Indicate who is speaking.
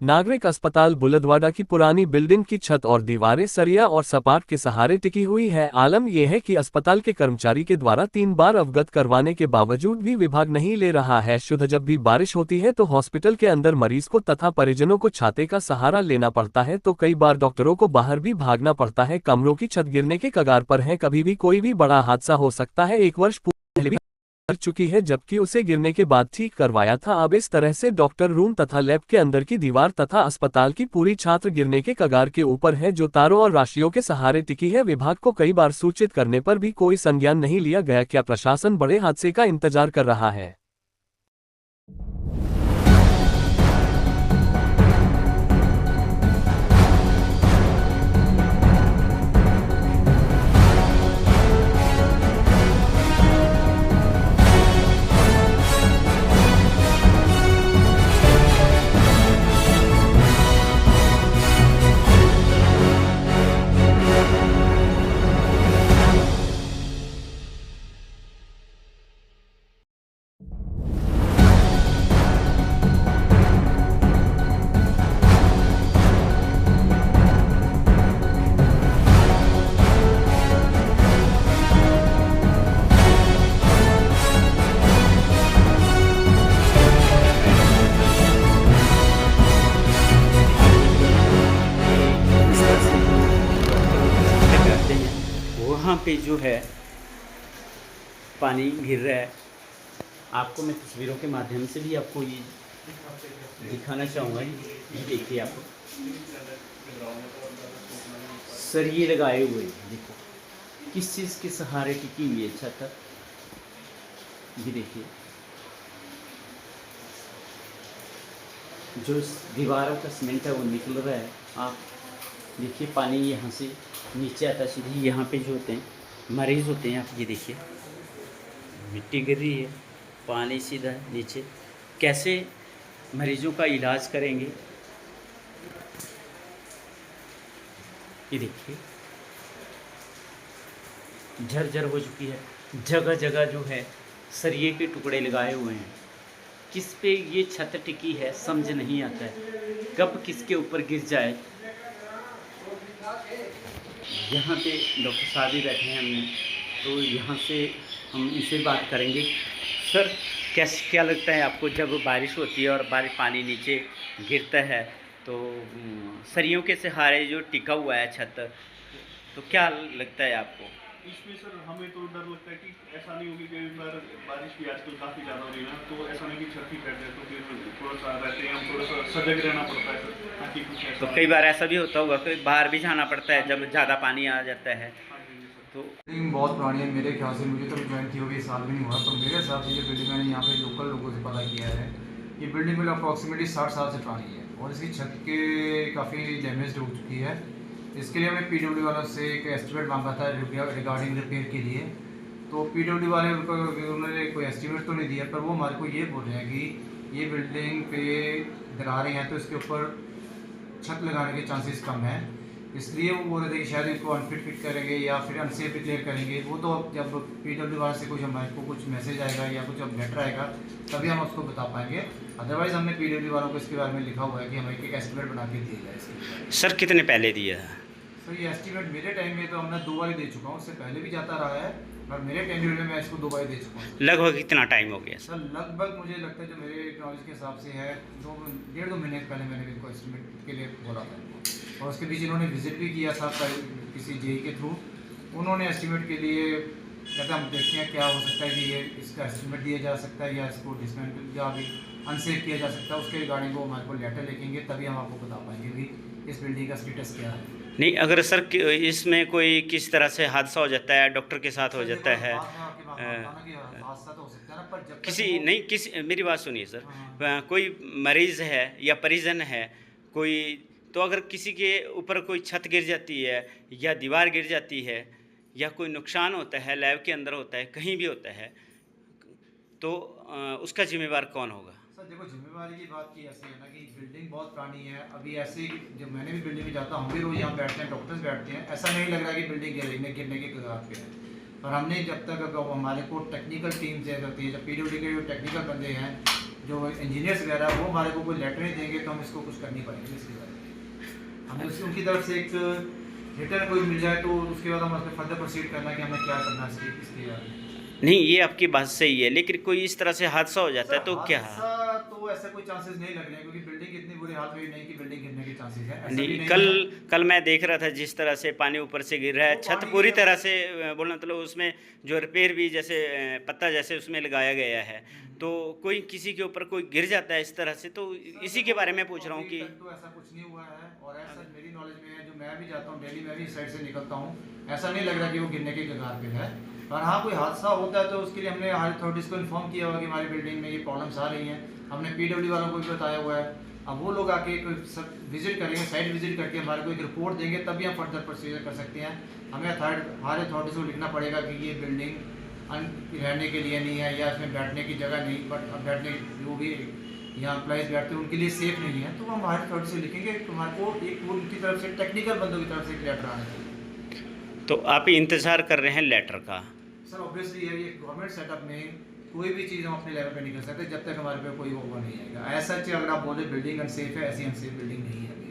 Speaker 1: नागरिक अस्पताल बुलंदवाड़ा की पुरानी बिल्डिंग की छत और दीवारें सरिया और सपाट के सहारे टिकी हुई है। आलम यह है कि अस्पताल के कर्मचारी के द्वारा 3 बार अवगत करवाने के बावजूद भी विभाग नहीं ले रहा है शुद्ध। जब भी बारिश होती है तो हॉस्पिटल के अंदर मरीज को तथा परिजनों को छाते का सहारा लेना पड़ता है, तो कई बार डॉक्टरों को बाहर भी भागना पड़ता है। कमरों की छत गिरने के कगार पर है, कभी भी कोई भी बड़ा हादसा हो सकता है। 1 वर्ष पहले भी कर चुकी है, जबकि उसे गिरने के बाद ठीक करवाया था। अब इस तरह से डॉक्टर रूम तथा लैब के अंदर की दीवार तथा अस्पताल की पूरी छात्र गिरने के कगार के ऊपर है, जो तारों और राशियों के सहारे टिकी है। विभाग को कई बार सूचित करने पर भी कोई संज्ञान नहीं लिया गया। क्या प्रशासन बड़े हादसे का इंतजार कर रहा है?
Speaker 2: करते हैं वहाँ पे जो है पानी गिर रहा है। आपको मैं तस्वीरों के माध्यम से भी आपको ये दिखाना चाहूँगा। ये देखिए, आपको सरिये लगाए हुए हैं, देखो किस चीज़ के सहारे टिकी हुई है छत। ये देखिए, जो दीवारों का सीमेंट है वो निकल रहा है। आप देखिए, पानी यहाँ से नीचे आता है सीधे यहाँ पे जो होते हैं मरीज़ होते हैं। आप ये देखिए, मिट्टी गिर रही है, पानी सीधा नीचे। कैसे मरीजों का इलाज करेंगे? ये देखिए, झरझर हो चुकी है। जगह जगह जो है सरिये के टुकड़े लगाए हुए हैं। किस पे ये छत टिकी है समझ नहीं आता है, कब किसके ऊपर गिर जाए। यहाँ पे डॉक्टर साहब भी बैठे हैं हमने, तो यहाँ से हम इनसे बात करेंगे। सर, क्या लगता है आपको, जब बारिश होती है और पानी नीचे गिरता है तो सरियों के सहारे जो टिका हुआ है छत, तो क्या लगता है आपको?
Speaker 3: इसमें सर हमें तो डर लगता है कि ऐसा नहीं होगी कि बारिश भी आजकल काफ़ी ज़्यादा हो रही है ना, तो ऐसा नहीं कि छत ही फैल जाए, तो फिर थोड़ा सा रहते हैं हम, थोड़ा सा सजग रहना पड़ता है सर, ताकि कुछ ऐसा।
Speaker 2: तो कई बार ऐसा भी होता होगा कि बाहर भी जाना पड़ता है जब ज़्यादा पानी आ जाता है।
Speaker 3: हाँ जी सर।
Speaker 2: तो
Speaker 4: बिल्डिंग बहुत पुरानी है मेरे ख्याल से, मुझे तो ज्वाइन किए हुए साल भी नहीं हुआ, तो मेरे हिसाब से ये बिल्डिंग मैंने यहाँ पे लोकल लोगों से पता किया है, ये बिल्डिंग मतलब अप्रॉक्सीमेटली 60 साल से पुरानी है और इसकी छत के काफ़ी डैमेज हो चुकी है। इसके लिए हमने पीडब्ल्यू वालों से एक एस्टिमेट मांगा था रिगार्डिंग रिपेयर के लिए, तो पीडब्ल्यू वाले उन्होंने कोई एस्टिमेट तो नहीं दिया, पर वो हमारे को ये बोल रहे हैं कि ये बिल्डिंग पे दरारें हैं तो इसके ऊपर छत लगाने के चांसेस कम हैं, इसलिए वो बोल रहे थे कि शायद इसको अनफिट करेंगे या फिर अनसेफ डिक्लेयर करेंगे। वो तो जब पीडब्ल्यू वाले से कुछ हमारे को कुछ मैसेज आएगा या कुछ अब लेटर आएगा तभी हम उसको बता पाएंगे। अदरवाइज़ हमने पीडब्ल्यू वालों को इसके बारे में लिखा हुआ है कि हमें एक एस्टिमेट बना के दिया जाए इसके।
Speaker 2: सर, कितने पहले दिया है?
Speaker 4: तो ये एस्टिमेट मेरे टाइम में तो हमने 2 बार दे चुका हूँ, उससे पहले भी जाता रहा है, और मेरे टेन्योर में मैं इसको 2 बार दे चुका हूँ।
Speaker 2: लगभग कितना टाइम हो गया?
Speaker 4: सर लगभग मुझे लगता है जो मेरे नॉलेज के हिसाब से है 1.5-2 महीने पहले मैंने इनको एस्टिमेट के लिए बोला था इनको, और उसके बीच इन्होंने विजिट भी किया था किसी जेई के थ्रू। उन्होंने एस्टिमेट के लिए कहते हम देखते हैं क्या हो सकता है कि ये इसका एस्टिमेट दिया जा सकता है या इसको डिसमेंटल या अभी अनसेफ किया जा सकता है, उसके रिगार्डिंग वो हमारे को लेटर लिखेंगे तभी हम आपको बता पाएंगे कि इस बिल्डिंग का स्टेटस क्या है।
Speaker 2: नहीं, अगर सर इसमें कोई किस तरह से हादसा हो जाता है, डॉक्टर के साथ हो जाता है,
Speaker 4: हादसा तो हो सकता है ना, पर जब
Speaker 2: किसी नहीं किसी मेरी बात सुनिए सर,
Speaker 4: हाँ।
Speaker 2: कोई मरीज़ है या परिजन है कोई, तो अगर किसी के ऊपर कोई छत गिर जाती है या दीवार गिर जाती है या कोई नुकसान होता है, लैब के अंदर होता है, कहीं भी होता है, तो उसका जिम्मेवार कौन होगा?
Speaker 4: सर देखो, जिम्मेवारी की बात की ऐसी है ना कि बिल्डिंग बहुत पुरानी है। अभी ऐसे ही जब मैंने भी बिल्डिंग में जाता हूँ, भी रोज यहाँ बैठते हैं, डॉक्टर्स बैठते हैं, ऐसा नहीं लग रहा कि बिल्डिंग गिरने के कगार पे है। पर हमने जब तक हमारे को टेक्निकल टीम से होती है, जब पीडब्ल्यू के जो टेक्निकल बंदे हैं जो इंजीनियर्स वगैरह वो हमारे को कोई लेटर नहीं देंगे तो हम इसको कुछ कर नहीं पाएंगे इसके बारे में। हमें उनकी तरफ से एक रिटर्न कोई मिल जाए तो उसके बाद हम उसमें फर्दर प्रोसीड करना कि हमें क्या करना है इसके बारे में।
Speaker 2: नहीं, ये आपकी बात सही है, लेकिन कोई इस तरह से हादसा हो जाता है तो क्या?
Speaker 4: हादसा तो ऐसा कोई चांसेस नहीं लग रहे हैं क्योंकि बिल्डिंग इतनी बुरी हालत में नहीं कि बिल्डिंग गिरने के चांसेस है। ऐसा भी
Speaker 2: नहीं,
Speaker 4: नहीं
Speaker 2: कल
Speaker 4: है।
Speaker 2: कल मैं देख रहा था जिस तरह से पानी ऊपर से गिर रहा है,
Speaker 4: वो
Speaker 2: छत
Speaker 4: पानी
Speaker 2: पूरी
Speaker 4: गिर
Speaker 2: तरह से बोलना मतलब उसमें जो रिपेयर भी जैसे पत्ता जैसे उसमें लगाया गया है, तो कोई किसी के ऊपर कोई गिर जाता है इस तरह से, तो इसी के बारे में पूछ रहा हूँ कि
Speaker 4: अभी तक तो ऐसा कुछ नहीं हुआ है और ऐसा मेरी नॉलेज में है, जो मैं भी जाता हूँ डेली, मैं भी इस साइड से निकलता हूँ, ऐसा नहीं लग रहा कि वो गिरने के कगार पे है। और हाँ, कोई हादसा होता है तो उसके लिए हमने हायर अथॉरिटीज़ को इन्फॉर्म किया हुआ कि हमारी बिल्डिंग में ये प्रॉब्लम्स आ रही हैं। हमने पीडब्ल्यू वालों को भी बताया हुआ है। अब वो लोग आके विजिट करेंगे, साइट विजिट करके हमारे को एक रिपोर्ट देंगे, तभी हम फर्दर प्रोसीजर कर सकते हैं। हमें हायर अथॉरिटीज़ को लिखना पड़ेगा कि ये बिल्डिंग रहने के लिए नहीं है या इसमें बैठने की जगह नहीं, बट अब बैठने जो भी यहाँ एम्प्लॉइज़ बैठते हैं उनके लिए सेफ़ नहीं है, तो हम हायर अथॉरिटी से लिखेंगे कि हमारे को एक उनकी तरफ से टेक्निकल बंदों की तरफ से एक लेटर आना चाहिए।
Speaker 2: तो आप इंतज़ार कर रहे हैं लेटर का?
Speaker 4: सर ऑब्वियसली ये गवर्नमेंट सेटअप में कोई भी चीज़ हम अपने लेवल पे नहीं कर सकते जब तक हमारे पे कोई वो नहीं आएगा। ऐसा अगर आप बोले बिल्डिंग अनसेफ है, ऐसी अनसेफ बिल्डिंग नहीं है।